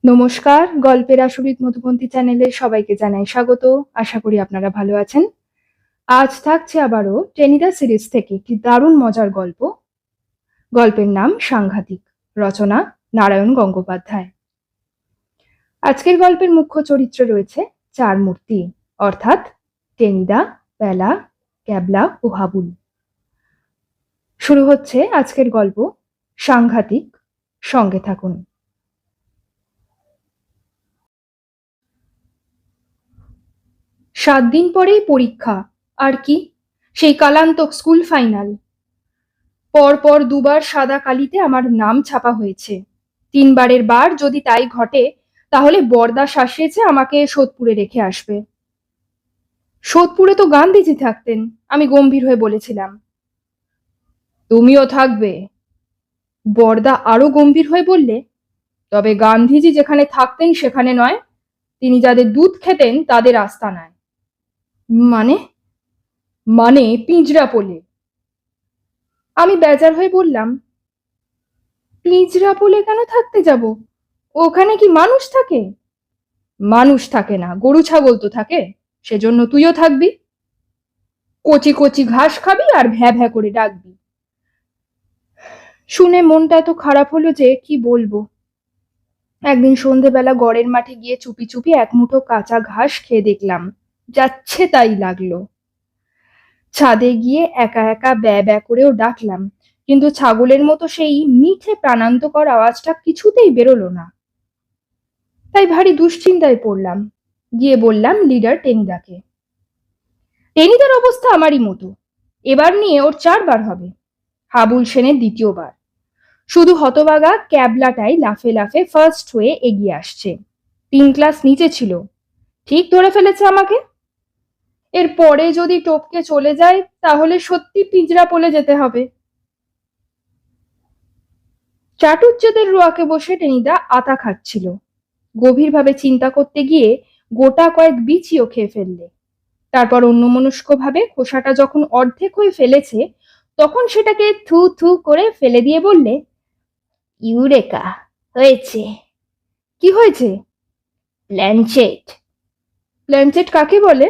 নমস্কার, গল্পের আসরিত মধুপন্থী চ্যানেলে সবাইকে জানাই স্বাগত। আশা করি আপনারা ভালো আছেন। আজ থাকছে আবারও টেনিদা সিরিজ থেকে একটি দারুণ মজার গল্প। গল্পের নাম সাংঘাতিক, রচনা নারায়ণ গঙ্গোপাধ্যায়। আজকের গল্পের মুখ্য চরিত্রে রয়েছে চার মূর্তি, অর্থাৎ টেনিদা, প্যালা, ক্যাবলা ও হাবুল। শুরু হচ্ছে আজকের গল্প সাংঘাতিক। সঙ্গে থাকুন। 7 দিন পরেই পরীক্ষা। আর কি, সেই কালান্তক স্কুল ফাইনাল। পরপর দুবার সাদা কালিতে আমার নাম ছাপা হয়েছে। 3 বারের বার যদি তাই ঘটে, তাহলে বরদা শাসিয়েছে আমাকে সোদপুরে রেখে আসবে। সোদপুরে তো গান্ধীজি থাকতেন, আমি গম্ভীর হয়ে বলেছিলাম। তুমিও থাকবে? বরদা আরো গম্ভীর হয়ে বললে, তবে গান্ধীজি যেখানে থাকতেন সেখানে নয়, তিনি যাদের দুধ খেতেন তাদের আস্তানায়। মানে? মানে পিঞ্জরাপোলে। আমি বেজার হয়ে বললাম, পিঞ্জরাপোলে কেন থাকতে যাব? ওখানে কি মানুষ থাকে? মানুষ থাকে না, গরু ছাগল তো থাকে, সেজন্য তুইও থাকবি। কচি কচি ঘাস খাবি আর ভ্যা ভ্যা করে ডাকবি। শুনে মনটা এত খারাপ হলো যে কি বলবো। একদিন সন্ধেবেলা গড়ের মাঠে গিয়ে চুপি চুপি এক মুঠো কাঁচা ঘাস খেয়ে দেখলাম, যাচ্ছে তাই লাগলো। ছাদে গিয়ে একা একা ব্যা ব্যা করেও ডাকলাম, কিন্তু ছাগলের মতো সেই মিঠে প্রাণান্তকর আওয়াজটা কিছুতেই বেরোলো না। তাই ভারী দুশ্চিন্তায় পড়লাম। গিয়ে বললাম লিডার টেনিদাকে। টেনিদার অবস্থা আমারই মতো, এবার নিয়ে ওর 4 বার হবে। হাবুল সেনের 2য় বার। শুধু হতবাগা ক্যাবলাটাই লাফে লাফে ফার্স্ট হয়ে এগিয়ে আসছে। 3 ক্লাস নিচে ছিল, ঠিক ধরে ফেলেছে আমাকে। এর পরে যদি টপকে চলে যায় তাহলে সত্যি পিঞ্জরাপোলে যেতে হবে। চাটুজ্জেদের রোয়াকে বসে টেনিদা আতা খাচ্ছিল। গভীরভাবে চিন্তা করতে গিয়ে গোটা কয়েক বিচিও খেয়ে ফেললে। তারপর অন্যমনস্কভাবে খোসাটা যখন অর্ধেক হয়ে ফেলেছে, তখন সেটাকে থু থু করে ফেলে দিয়ে বললে, ইউরেকা, হয়েছে। কি হয়েছে? প্ল্যানচেট। প্ল্যানচেট কাকে বলে?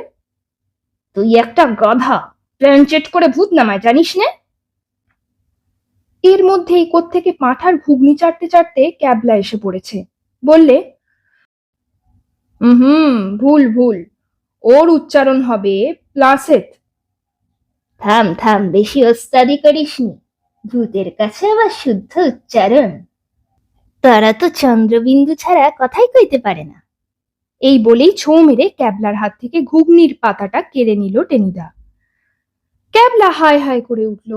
তুই একটা গাধা, প্ল্যানচেট করে ভূত নামায় জানিস নে? এর মধ্যেই কোত্থেকে পাঁঠার ঘুগনি চাটতে চাটতে ক্যাবলা এসে পড়েছে। বললে, ভুল ভুল, ওর উচ্চারণ হবে প্লাসেট। থাম থাম, বেশি ওস্তাদি করিসনি, ভূতের কাছে আবার শুদ্ধ উচ্চারণ। তারা তো চন্দ্রবিন্দু ছাড়া কথাই কইতে পারে না। এই বলেই ছোঁ মেরে ক্যাবলার হাত থেকে ঘুগনির পাতাটা কেড়ে নিল টেনিদা। ক্যাবলা হায় হায় করে উঠল।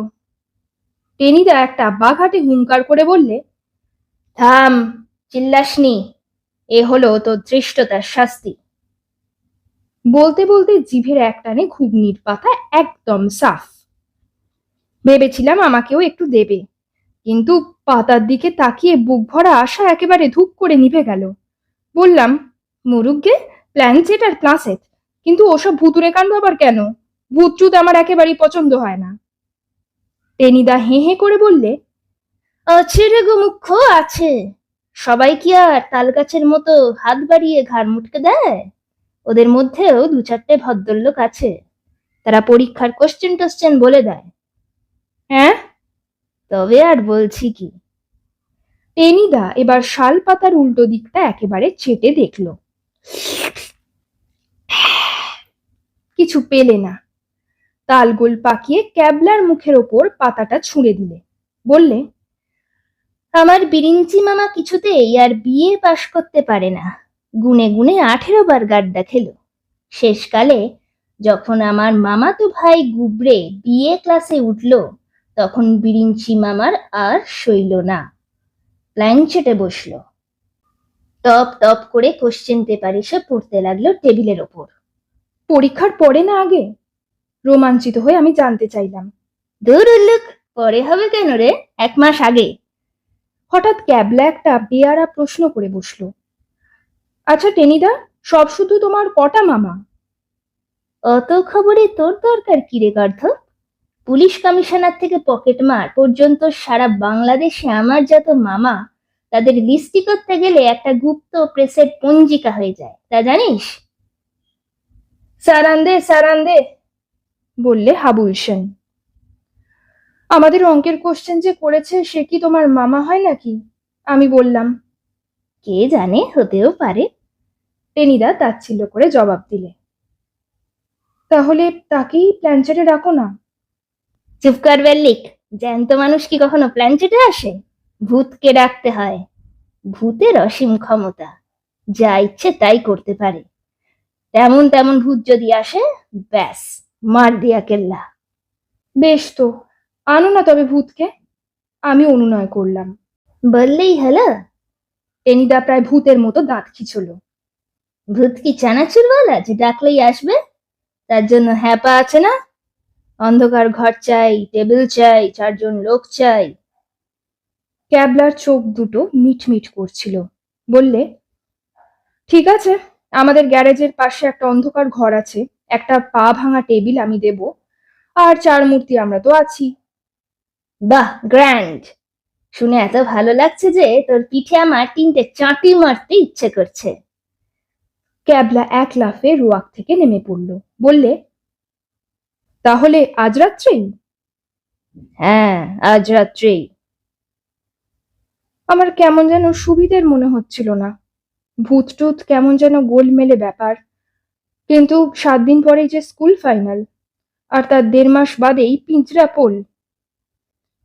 টেনিদা একটা বাঘাটে হুঙ্কার করে বললে, থাম, চিল্লাসনি, এ হলো তোর ধৃষ্টতার শাস্তি। বলতে বলতে জিভের একটানে ঘুগনির পাতা একদম সাফ। ভেবেছিলাম আমাকেও একটু দেবে, কিন্তু পাতার দিকে তাকিয়ে বুক ভরা আশা একেবারে ধূপ করে নিভে গেল। বললাম, মুরুগ্গে, প্ল্যানচেট আর প্লাসেট, কিন্তু ওসব ভুতুরে কাণ্ড আবার কেন? ভূত চুত আমার একেবারেই পছন্দ হয় না। টেনিদা হেঁ হেঁ করে বললে, আছে রে গো মুখ্য, আছে। সবাই কি আর তাল গাছের মতো হাত বাড়িয়ে ঘাড় মুটকে দেয়? ওদের মধ্যেও 2-4টে ভদ্রলোক আছে, তারা পরীক্ষার কোশ্চেন টোশ্চেন বলে দেয়। হ্যাঁ, তবে আর বলছি কি। টেনিদা এবার শাল পাতার উল্টো দিকটা একেবারে চেটে দেখল। কিছু পেলে না। তালগোল পাকিয়ে ক্যাবলার মুখের ওপর পাতাটা ছুঁড়ে দিলে। বললে, আমার বিরিঞ্চি মামা কিছুতেই আর বিয়ে পাশ করতে পারে না। গুনে গুনে 18 বার গাড্ডা খেলো। শেষকালে যখন আমার মামাতো ভাই গুবরে বিয়ে ক্লাসে উঠল, তখন বিরিঞ্চি মামার আর সইল না, প্ল্যানচেটে বসল। টপ টপ করে কোশ্চেন পেপার এসে পড়তে লাগলো টেবিলের ওপর। পরীক্ষার পরে না আগে? রোমাঞ্চিত হয়ে আমি জানতে চাইলাম। দূর উল্লুক, পরে হবে কেন রে, 1 মাস আগে। হঠাৎ ক্যাবলা একটা বেয়ারা প্রশ্ন করে বসলো। আচ্ছা টেনিদা, সব শুধু তোমার কটা মামা? অত খবরে তোর দরকার কি রে গর্ধপ? পুলিশ কমিশনার থেকে পকেট মার পর্যন্ত সারা বাংলাদেশে আমার যত মামা, তাদের লিস্টি করতে গেলে একটা গুপ্ত প্রেসের পঞ্জিকা হয়ে যায়, তা জানিস? সারান্দে সারান্দে বললে হাবুল সেন। আমাদের অঙ্কের কোশ্চেন যে করেছে সে কি তোমার মামা হয় নাকি? আমি বললাম। কে জানে, হতেও পারে। টেনিদা তাচ্ছিল্য করে জবাব দিলে। তাহলে তাকেই প্ল্যানচেটে রাখো না। চুপ কর বেল্লিক, জ্যান্ত মানুষ কি কখনো প্ল্যানচেটে আসে? ভূতকে ডাকতে হয়। ভূতের অসীম ক্ষমতা, যা ইচ্ছে তাই করতে পারে। তেমন তেমন ভূত যদি আসে, ব্যাস, মার দিয়া কেল্লা। বেশ তো, আনো না তবে ভূতকে। আমি অনুনয় করলাম। বললেই হলো। টেনিদা প্রায় ভূতের মতো দাঁত খিঁচল। ভূত কি চানাচুরওয়ালা যে ডাকলেই আসবে? তার জন্য হ্যাপা আছে না? অন্ধকার ঘর চাই, টেবিল চাই, 4 জন লোক চাই। ক্যাবলার চোখ দুটো মিটমিট করছিল। বললে, ঠিক আছে, আমাদের গ্যারেজের পাশে একটা অন্ধকার ঘর আছে, একটা পা ভাঙা টেবিল আমি দেব, আর 4 মূর্তি আমরা তো আছি। বাহ, গ্র্যান্ড! শুনে এত ভালো লাগছে যে তোর পিঠে আমার 3টে চাঁটি মারতে ইচ্ছে করছে। ক্যাবলা এক লাফে রোয়াক থেকে নেমে পড়ল। বললে, তাহলে আজ রাত্রেই? হ্যাঁ, আজ রাত্রেই। আমার কেমন যেন সুবিধের মনে হচ্ছিল না। ভূত টুত কেমন যেন গোলমেলে ব্যাপার। কিন্তু 7 দিন পরেই যে স্কুল ফাইনাল, আর তার 1.5 মাস বাদেই পিঞ্জরা পোল।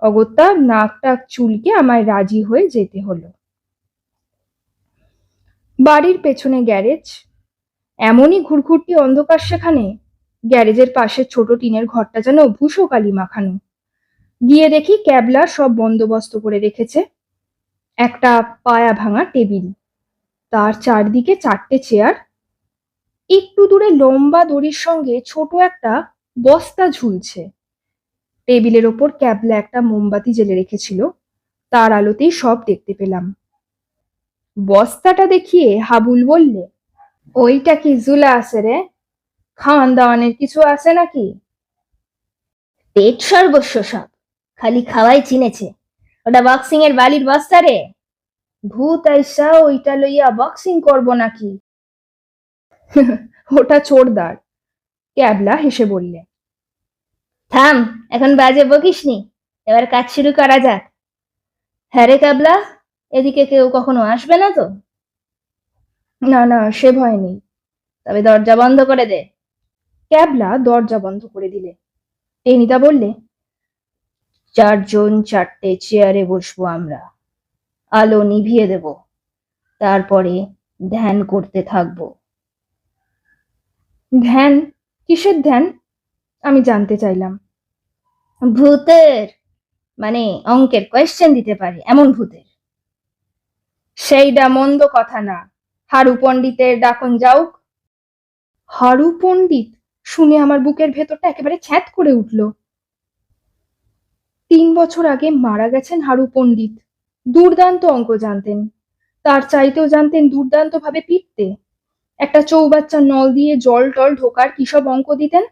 অগত্যা নাক টাক চুলকে আমায় রাজি হয়ে যেতে হলো। বাড়ির পেছনে গ্যারেজ, এমনই ঘুরঘুরটি অন্ধকার সেখানে। গ্যারেজের পাশে ছোট টিনের ঘরটা যেন ভূষকালি মাখানো। গিয়ে দেখি ক্যাবলা সব বন্দোবস্ত করে রেখেছে। একটা পায়া ভাঙা টেবিল, তার চারদিকে 4টে চেয়ার, একটু দূরে লম্বা দড়ির সঙ্গে ছোট একটা বস্তা ঝুলছে। টেবিলের ওপর ক্যাবলা একটা মোমবাতি জেলে রেখেছিল, তার আলোতেই সব দেখতে পেলাম। বস্তাটা দেখিয়ে হাবুল বললে, ওইটা কি জুলা আছে রে? খাওয়ান দাওয়ানের কিছু আছে নাকি? পেট সর্বস্ব সব, খালি খাওয়াই চিনেছে। ওটা বক্সিং এর বালির বস্তা রে। ভূত আইসা ওইটা লইয়া বক্সিং করব নাকি? ওটা চোরদার, ক্যাবলা হেসে বললে। থাম, এখন বাজে বকিসনি, এবার কাজ শুরু করা যাক। হ্যাঁ রে ক্যাবলা, এদিকে কেউ কখনো আসবে না তো? না না, সে ভয় নেই। তবে দরজা বন্ধ করে দে। ক্যাবলা দরজা বন্ধ করে দিলে। টেনিদা বললে, 4 জন 4টে চেয়ারে বসবো আমরা, আলো নিভিয়ে দেব, তারপরে ধ্যান করতে থাকবো। ধ্যান? কিসের ধ্যান? আমি জানতে চাইলাম। ভূতের, মানে অঙ্কের কোয়েশ্চেন দিতে পারি এমন ভূতের। সেইটা মন্দ কথা না। হারু পণ্ডিতের ডাকন যাওক। হারু পণ্ডিত শুনে আমার বুকের ভেতরটা একেবারে ছ্যাঁত করে উঠল। 3 বছর আগে মারা গেছেন হারু পণ্ডিত। দুর্দান্ত অঙ্ক জানতেন, তার চাইতেও জানতেন দুর্দান্ত ভাবে পিটতে। একটা চৌবাচ্চার নল দিয়ে জল টল ঢোকার কি সব অঙ্ক দিতেন,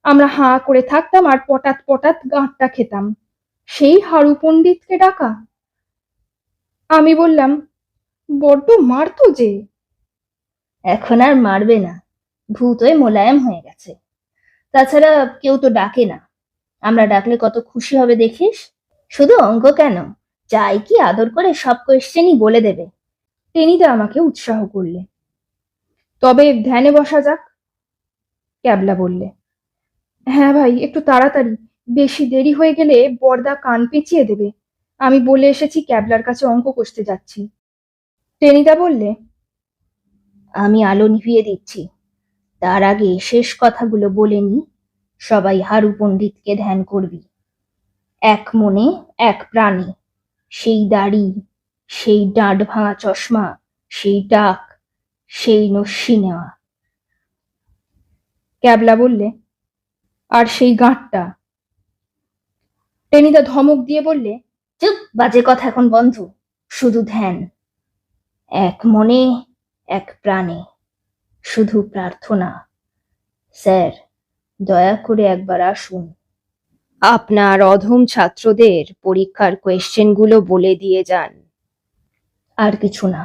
আমরা হাঁ করে থাকতাম আর পটাত পটাত গাঁটটা খেতাম। সেই হারু পণ্ডিতকে ডাকা? আমি বললাম, বড্ড মারতো যে। এখন আর মারবে না, ভূত হয়ে মোলায়েম হয়ে গেছে। তাছাড়া কেউ তো ডাকে না, আমরা ডাকলে কত খুশি হবে দেখিস। শুধু অঙ্ক কেন, চাই কি আদর করে সব কোয়েশ্চেনই বলে দেবে। টেনিদা আমাকে উৎসাহ করলে। তবে ধ্যানে বসা যাক, ক্যাবলা বললে। হ্যাঁ ভাই, একটু তাড়াতাড়ি, বেশি দেরি হয়ে গেলে বরদা কান পেঁচিয়ে দেবে। আমি বলে এসেছি ক্যাবলার কাছে অঙ্ক কষতে যাচ্ছি। টেনিদা বললে, আমি আলো নিভিয়ে দিচ্ছি, তার আগে শেষ কথাগুলো বলে নি। সবাই হারু পণ্ডিতকে ধ্যান করবি। এক মনে এক প্রাণে, সেই দাড়ি, সেই ডাঁট ভাঙা চশমা, সেই ডাক, সেই নস্যি নেওয়া। ক্যাবলা বললে, আর সেই গাঁটটা। টেনিদা ধমক দিয়ে বললে, চুপ, বাজে কথা এখন বন্ধ, শুধু ধ্যান। এক মনে এক প্রাণে, শুধু প্রার্থনা। স্যার, দয়া করে একবার আসুন। আপনার অধম ছাত্রদের পরীক্ষার কোয়েশ্চেনগুলো বলে দিয়ে যান। আর কিছু না,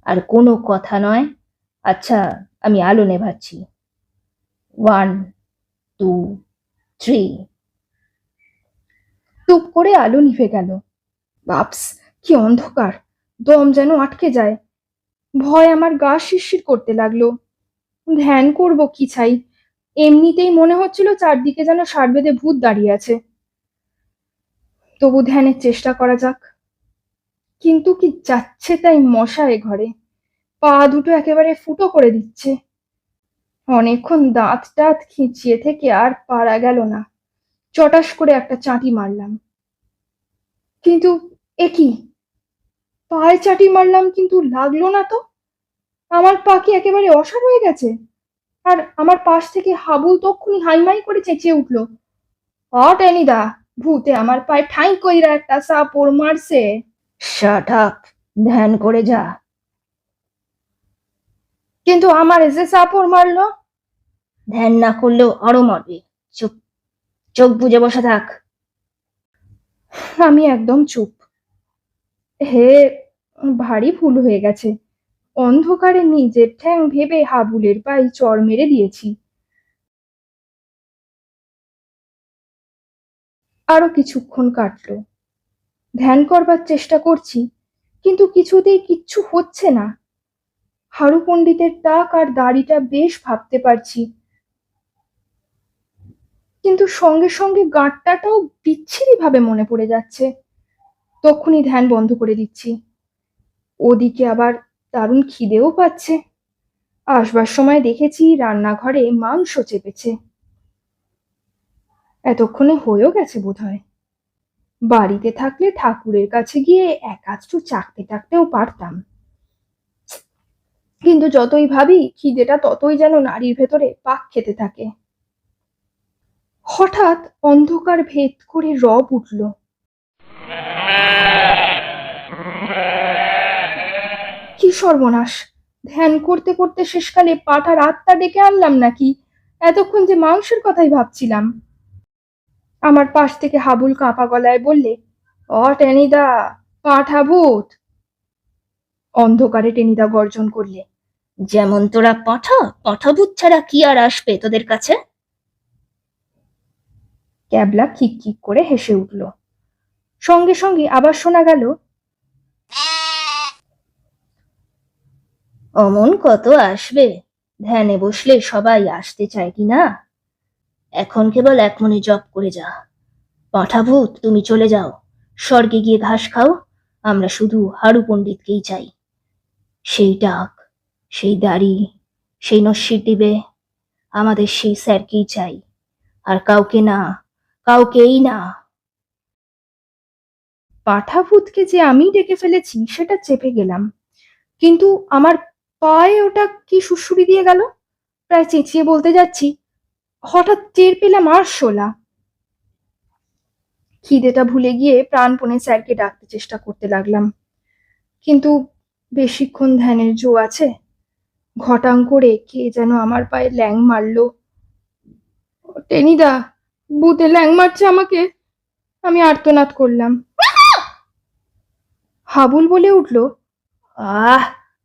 আর কোনো কথা নয়। আচ্ছা, আমি আলো নেভাচ্ছি। 1, 2, 3। টুপ করে আলো নিভে গেল। বাপস, কি অন্ধকার! দম যেন আটকে যায়। ভয় আমার গা শিরশির করতে লাগলো। ধ্যান করব কি চাই, এমনিতেই মনে হচ্ছিল চারদিকে যেন ষাঁড় বেঁধে ভূত দাঁড়িয়ে আছে। তবু ধ্যানের চেষ্টা করা যাক। কিন্তু কি যাচ্ছে তাই মশা এ ঘরে, পা দুটো একেবারে ফুটো করে দিচ্ছে। অনেকক্ষণ দাঁত টাত খিঁচিয়ে থেকে আর পারা গেল না। চটাস করে একটা চাঁটি মারলাম। কিন্তু এ কি, পায়ে চাটি মারলাম কিন্তু লাগলো না তো। আমার পা কি একেবারে অসাড় হয়ে গেছে? আর আমার পাশ থেকে হাবুল তক্ষুনি হাইমাই করে চেঁচিয়ে উঠল, টেনিদা, ভূতে আমার পায়ে ঠাঁই কইরা একটা চাপড় মারছে। শাট আপ, ধ্যান করে যা। কিন্তু আমার যে চাপড় মারলো। ধ্যান না করলেও আরো মারবে। চুপ, চোখ বুজে বসে থাক। আমি একদম চুপ। হে, ভারী ভুল হয়ে গেছে। অন্ধকারে নিজের ঠ্যাং ভেবে হাবুলের পায়ে চড় মেরে দিয়েছি। আরো কিছুক্ষণ কাটলো। ধ্যান করবার চেষ্টা করছি, কিন্তু কিছুতেই কিচ্ছু হচ্ছে না। হারু পণ্ডিতের টাক আর দাড়িটা বেশ ভাবতে পারছি, কিন্তু সঙ্গে সঙ্গে গাঁটটাটাও বিচ্ছিরি ভাবে মনে পড়ে যাচ্ছে। তক্ষুনি ধ্যান বন্ধ করে দিচ্ছি। ওদিকে আবার দারুণ খিদেও পাচ্ছে। আসবার সময় দেখেছি রান্নাঘরে মাংস চেপেছে। এতক্ষণে হয়েও গেছে বোধহয়। বাড়িতে থাকলে ঠাকুরের কাছে গিয়ে এক আধটু চাকতে টাকতেও পারতাম। কিন্তু যতই ভাবি খিদেটা ততই যেন নাড়ির ভেতরে পাক খেতে থাকে। হঠাৎ অন্ধকার ভেদ করে রব উঠল। কি সর্বনাশ! ধ্যান করতে করতে শেষকালে পাঁঠার আত্মা ডেকে আনলাম নাকি? এতক্ষণ যে মাংসের কথাই ভাবছিলাম। আমার পাশ থেকে হাবুল কাঁপা গলায় বললে, টেনিদা, পাঁঠা ভূত। অন্ধকারে টেনিদা গর্জন করলে, যেমন তোরা পাঁঠা, পাঁঠা ভূত ছাড়া কি আর আসবে তোদের কাছে? ক্যাবলা খিক খিক করে হেসে উঠল। সঙ্গে সঙ্গে আবার শোনা গেল, অমন কত আসবে, ধ্যানে বসলে সবাই আসতে চায় কি না? এখন কেবল এক মনে জপ করে যা। পাঁঠা ভূত, তুমি চলে যাও, স্বর্গে গিয়ে ঘাস খাও। আমরা শুধু হারু পণ্ডিতকেই চাই। সেই ডাক, সেই দাড়ি, সেই নস্যির দিবে, আমাদের সেই স্যারকেই চাই, আর কাউকে না, কাউকেই না। পাঁঠা ভূতকে যে আমি ডেকে ফেলেছি সেটা চেপে গেলাম, কিন্তু আমার পায়ে ওটা কি সুড়সুড়ি দিয়ে গেল। প্রায় চেঁচিয়ে বলতে যাচ্ছি, হঠাৎ টের পেলাম আরশোলা। খিদেটা ভুলে গিয়ে প্রাণপণে স্যারকে ডাকতে চেষ্টা করতে লাগলাম, কিন্তু বেশিক্ষণ ধ্যানের জো আছে? ঘটাং করে কে যেন আমার পায়ে ল্যাং মারলো। টেনিদা, ভূতে ল্যাং মারছে আমাকে। আমি আর্তনাদ করলাম। হাবুল বলে উঠল, আহ,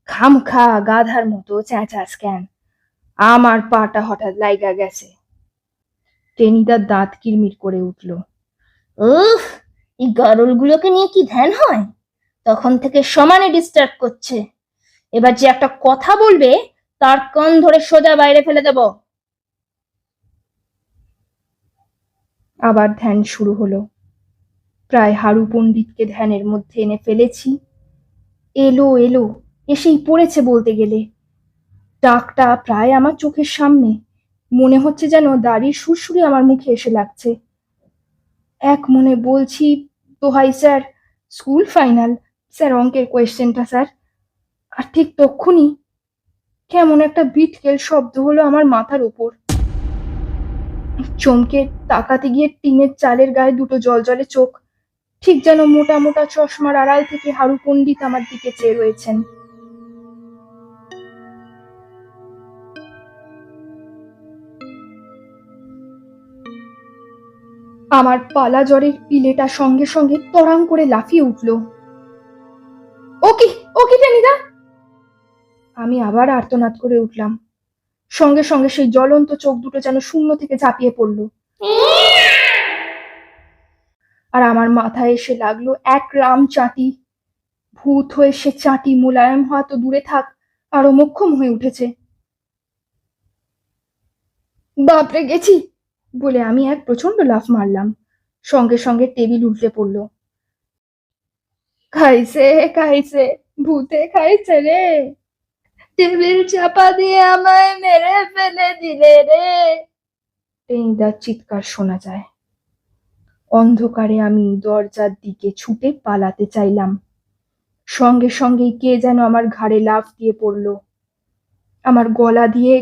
খামখা গাধার মতো চেঁচাস কেন? আমার পাটা হঠাৎ লাইগা গেছে। টেনিদার দাঁত কিরমির করে উঠল। উফ, এই গারলগুলোকে নিয়ে কি ধ্যান হয়? তখন থেকে সমানে ডিস্টার্ব করছে। এবার যে একটা কথা বলবে তার কান ধরে সোজা বাইরে ফেলে দেব। আবার ধ্যান শুরু হলো। প্রায় হারু পণ্ডিতকে ধ্যানের মধ্যে এনে ফেলেছি। এলো এলো, এসেই পড়েছে বলতে গেলে। ডাকটা প্রায় আমার চোখের সামনে, মনে হচ্ছে যেন দাড়ির সুরসুরি আমার মুখে এসে লাগছে। এক মনে বলছি, দোহাই স্যার, স্কুল ফাইনাল, স্যার অঙ্কের কোয়েশ্চেনটা স্যার। আর ঠিক তক্ষুনি কেমন একটা বিটকেল শব্দ হলো আমার মাথার উপর। চমকে তাকাতে গিয়ে টিনের চালের গায়ে দুটো জলজলে চোখ, ঠিক যেন মোটা মোটা চশমার আড়াল থেকে হারু পণ্ডিত আমার দিকে চেয়ে রয়েছেন। আমার পালা জ্বরের পিলেটা সঙ্গে সঙ্গে তরাং করে লাফিয়ে উঠল। ও কি, ও কি টেনিদা! আমি আবার আর্তনাদ করে উঠলাম। সঙ্গে সঙ্গে সেই জ্বলন্ত চোখ দুটো যেন শূন্য থেকে ঝাঁপিয়ে পড়ল, আর আমার মাথায় এসে লাগলো এক রাম চাঁটি। ভূত হয়ে সে চাঁটি মোলায়েম হওয়া তো দূরে থাক, আরো মোক্ষম হয়ে উঠেছে। বাপরে, গেছি বলে আমি এক প্রচন্ড লাফ মারলাম। সঙ্গে সঙ্গে টেবিল উল্টে পড়ল। খাইছে খাইছে, ভূতে খাইছে রে, টেবিল চাপা দিয়ে আমায় মেরে ফেলে দিলে রে, টেনিদার চিৎকার শোনা যায়। অন্ধকারে আমি দরজার দিকে ছুটে পালাতে চাইলাম। সঙ্গে সঙ্গেই কে যেন আমার ঘাড়ে লাফ দিয়ে পড়ল। আমার গলা দিয়ে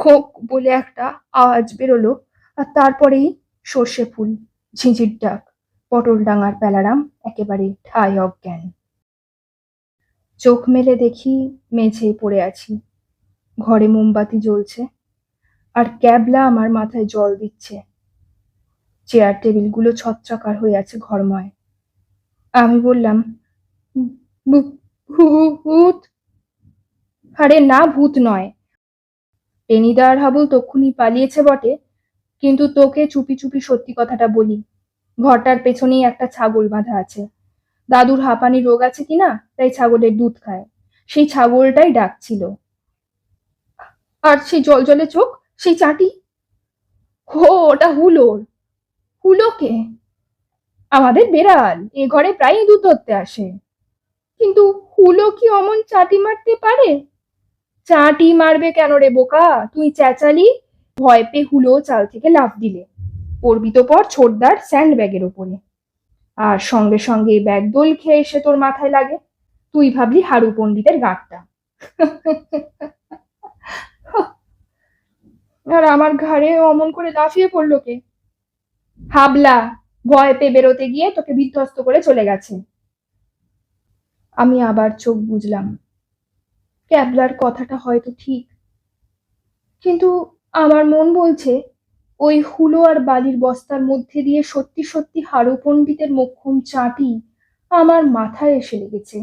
খোক বলে একটা আওয়াজ বেরোলো, আর তারপরেই সর্ষে ফুল, ঝিঁঝির ডাক, পটল ডাঙার প্যালারাম একেবারে ঠায় অজ্ঞান। চোখ মেলে দেখি মেঝে পড়ে আছি, ঘরে মোমবাতি জ্বলছে, আর ক্যাবলা আমার মাথায় জল দিচ্ছে। চেয়ার টেবিলগুলো ছত্রাকার হয়ে আছে ঘরময়। আমি বললাম, ভূত! আরে না, ভূত নয়। টেনিদা আর হাবুল তক্ষুনি পালিয়েছে বটে, কিন্তু তোকে চুপি চুপি সত্যি কথাটা বলি। ঘরটার পেছনেই একটা ছাগল বাঁধা আছে। দাদুর হাঁপানি রোগ আছে কিনা, তাই ছাগলের দুধ খায়। সেই ছাগলটাই ডাকছিল। আর সেই জলজলে চোখ, সেই চাটি, ও ওটা হুলোর। হুলোকে? আমাদের বেড়াল, এ ঘরে প্রায়ই দুধ ধরতে আসে। কিন্তু হুলো কি অমন চাটি মারতে পারে? চাটি মারবে কেন রে বোকা, তুই চেঁচালি, ভয় পেয়ে হুলো চাল থেকে লাফ দিলে। পড়বি তো পর ছোটদার স্যান্ড ব্যাগের ওপরে, আর সঙ্গে সঙ্গে ব্যাগ দোল খেয়ে এসে তোর মাথায় লাগে। তুই ভাবলি হারু পণ্ডিতের গাঁটটা। আর আমার ঘাড়ে অমন করে লাফিয়ে পড়লো কে? হাবলা, ভয় পেয়ে বেরোতে গিয়ে তোকে বিধ্বস্ত করে চলে গেছে। আমি আবার চোখ বুজলাম। ক্যাবলার কথাটা হয়তো ঠিক, কিন্তু আমার মন বলছে ওই হুলো আর বালির বস্তার মধ্যে দিয়ে সত্যি সত্যি হারু পণ্ডিতের মোক্ষম চাটি আমার মাথায় এসে লেগেছে।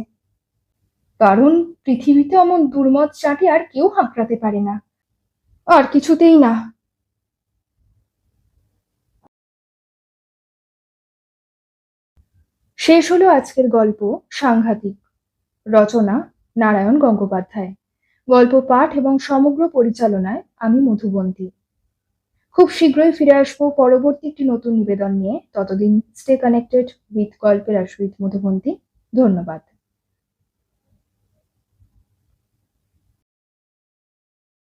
কারণ পৃথিবীতে অমন দুর্মদ চাটি আর কেউ হাঁকড়াতে পারে না, আর কিছুতেই না। শেষ হলো আজকের গল্প সাংঘাতিক। রচনা নারায়ণ গঙ্গোপাধ্যায়। গল্প পাঠ এবং সমগ্র পরিচালনায় আমি মধুবন্তী। খুব শীঘ্রই ফিরে আসবো পরবর্তী একটি নতুন নিবেদন নিয়ে। ততদিন স্টে কানেক্টেড উইথ গল্পের আর উইথ মধুবন্তী। ধন্যবাদ।